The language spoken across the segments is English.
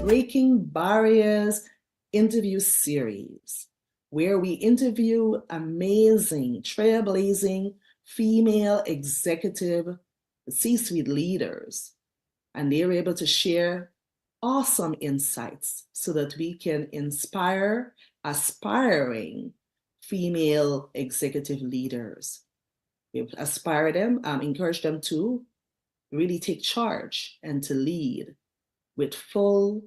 Breaking Barriers interview series, where we interview amazing, trailblazing female executive C-suite leaders, and they're able to share awesome insights so that we can inspire aspiring female executive leaders. We aspire them, encourage them to really take charge and to lead with full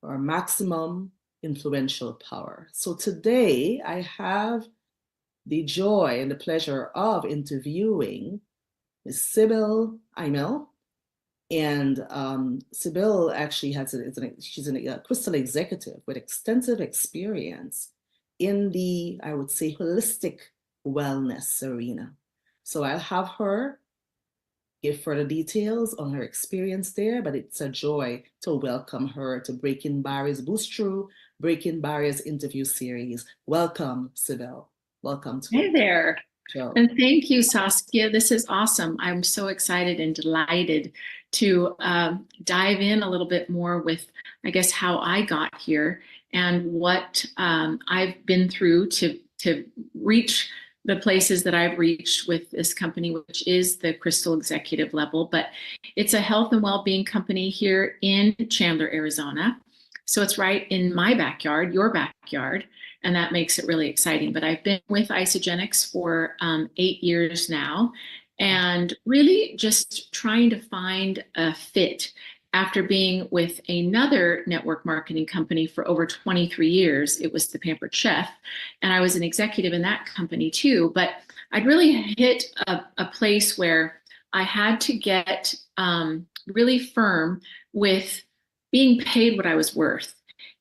or maximum influential power. So today I have the joy and the pleasure of interviewing Ms. Sybil Imel. And Sybil actually she's a crystal executive with extensive experience in the, I would say, holistic wellness arena. So I'll have her give further details on her experience there, but it's a joy to welcome her to Breaking Barriers Boost Through Breaking Barriers interview series. Welcome, Sybil. Welcome to Hey there. Show. And thank you, Saskia. This is awesome. I'm so excited and delighted to dive in a little bit more with, I guess, how I got here and what I've been through to reach the places that I've reached with this company, which is the Crystal Executive level. But it's a health and well-being company here in Chandler, Arizona. So it's right in my backyard, your backyard, and that makes it really exciting. But I've been with Isagenix for 8 years now, and really just trying to find a fit after being with another network marketing company for over 23 years. It was the Pampered Chef, and I was an executive in that company too. But I'd really hit a place where I had to get really firm with being paid what I was worth.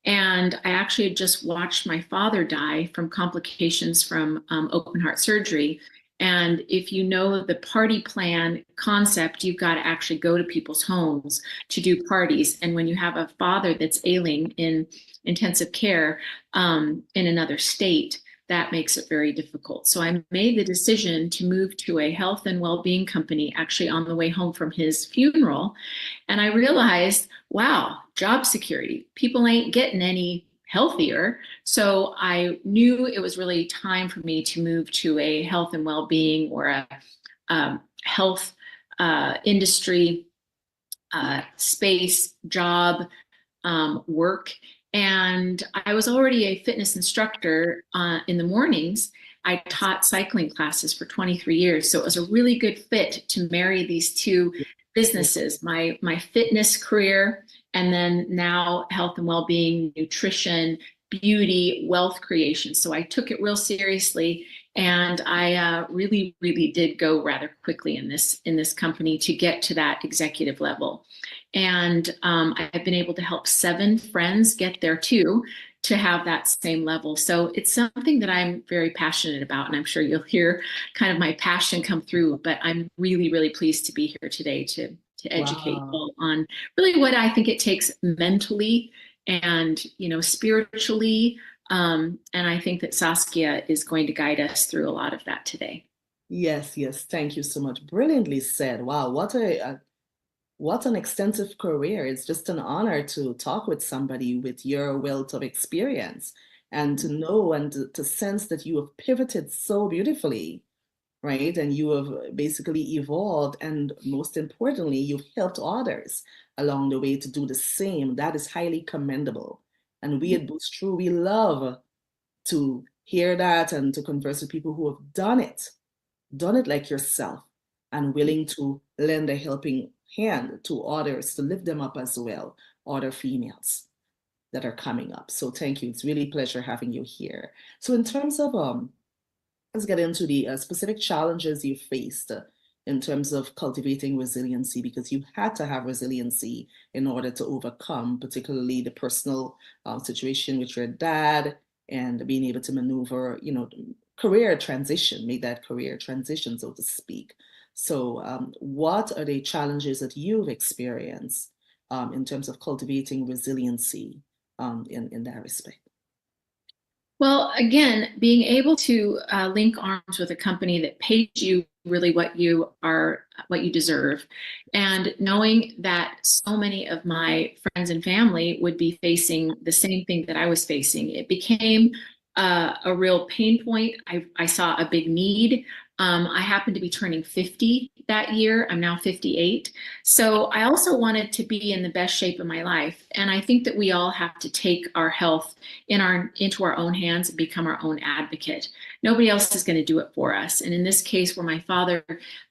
And I actually had just watched my father die from complications from open heart surgery. And if you know the party plan concept, you've got to actually go to people's homes to do parties. And when you have a father that's ailing in intensive care in another state, that makes it very difficult. So I made the decision to move to a health and well-being company actually on the way home from his funeral. And I realized, wow, job security. People ain't getting any healthier. So I knew it was really time for me to move to a health and well-being or a health industry space, job, work. And I was already a fitness instructor in the mornings. I taught cycling classes for 23 years. So it was a really good fit to marry these two businesses, my fitness career, and then now health and well-being, nutrition, beauty, wealth creation. So I took it real seriously, and I really, really did go rather quickly in this company to get to that executive level. And I've been able to help 7 friends get there too, to have that same level. So it's something that I'm very passionate about, and I'm sure you'll hear kind of my passion come through, but I'm really, really pleased to be here today to educate people on really what I think it takes mentally and, spiritually. And I think that Saskia is going to guide us through a lot of that today. Yes, thank you so much. Brilliantly said. Wow, what an extensive career. It's just an honor to talk with somebody with your wealth of experience and to know and to sense that you have pivoted so beautifully, right? And you have basically evolved, and most importantly, you've helped others along the way to do the same. That is highly commendable. And we at Boost Through, we love to hear that and to converse with people who have done it like yourself, and willing to lend a helping hand to others to lift them up as well, other females that are coming up. So thank you. It's really a pleasure having you here. So in terms of, let's get into the specific challenges you faced in terms of cultivating resiliency, because you had to have resiliency in order to overcome particularly the personal situation with your dad and being able to maneuver, career transition, make that career transition, so to speak. So what are the challenges that you've experienced in terms of cultivating resiliency in that respect? Well, again, being able to link arms with a company that pays you really what you deserve. And knowing that so many of my friends and family would be facing the same thing that I was facing, it became a real pain point. I saw a big need. I happened to be turning 50 that year. I'm now 58. So I also wanted to be in the best shape of my life. And I think that we all have to take our health into our own hands and become our own advocate. Nobody else is going to do it for us. And in this case, where my father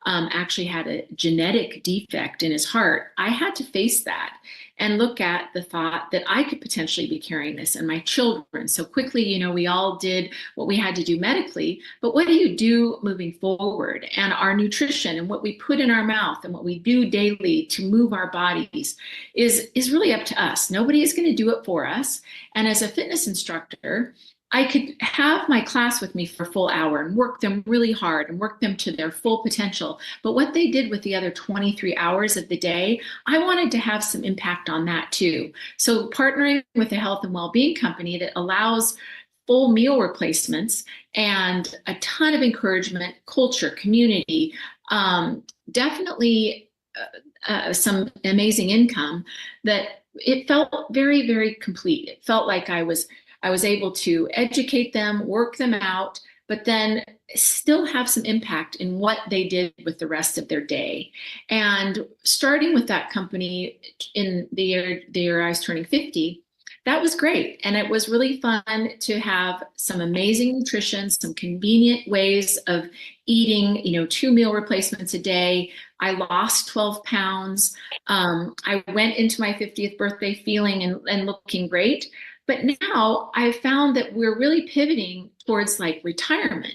actually had a genetic defect in his heart, I had to face that and look at the thought that I could potentially be carrying this and my children. So quickly, we all did what we had to do medically, but what do you do moving forward? And our nutrition and what we put in our mouth and what we do daily to move our bodies is really up to us. Nobody is going to do it for us. And as a fitness instructor, I could have my class with me for a full hour and work them really hard and work them to their full potential. But what they did with the other 23 hours of the day, I wanted to have some impact on that too. So partnering with a health and well-being company that allows full meal replacements and a ton of encouragement, culture, community, definitely some amazing income, that it felt very, very complete. It felt like I was able to educate them, work them out, but then still have some impact in what they did with the rest of their day. And starting with that company in the year I was turning 50, that was great. And it was really fun to have some amazing nutrition, some convenient ways of eating, 2 meal replacements a day. I lost 12 pounds. I went into my 50th birthday feeling and looking great. But now I've found that we're really pivoting towards like retirement.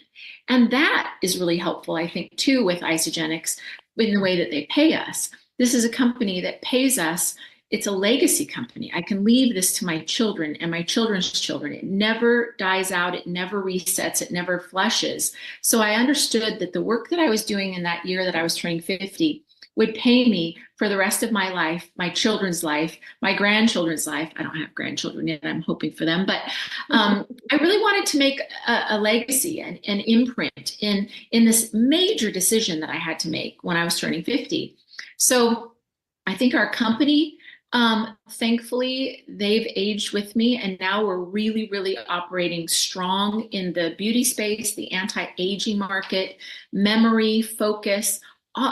And that is really helpful, I think, too, with Isagenix in the way that they pay us. This is a company that pays us. It's a legacy company. I can leave this to my children and my children's children. It never dies out. It never resets. It never flushes. So I understood that the work that I was doing in that year that I was turning 50 would pay me for the rest of my life, my children's life, my grandchildren's life. I don't have grandchildren yet. I'm hoping for them. But I really wanted to make a legacy and an imprint in this major decision that I had to make when I was turning 50. So I think our company, thankfully, they've aged with me, and now we're really, really operating strong in the beauty space, the anti-aging market, memory, focus.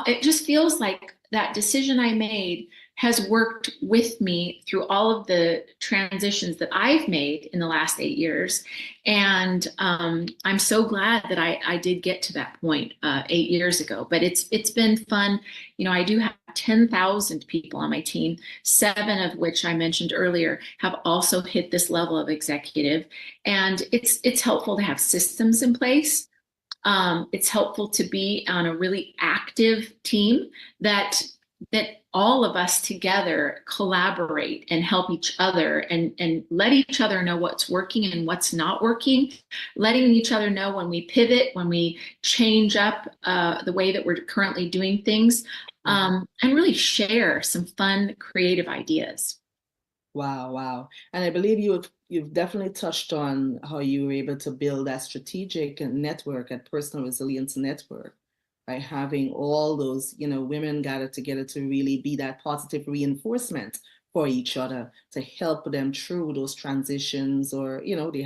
It just feels like that decision I made has worked with me through all of the transitions that I've made in the last 8 years. And I'm so glad that I did get to that point 8 years ago. But it's been fun. I do have 10,000 people on my team, 7 of which I mentioned earlier have also hit this level of executive. And it's helpful to have systems in place. It's helpful to be on a really active team that all of us together collaborate and help each other and let each other know what's working and what's not working, letting each other know when we pivot, when we change up the way that we're currently doing things, and really share some fun, creative ideas. Wow, wow. And I believe you've definitely touched on how you were able to build that strategic network, and personal resilience network, by having all those, women gathered together to really be that positive reinforcement for each other to help them through those transitions, or, they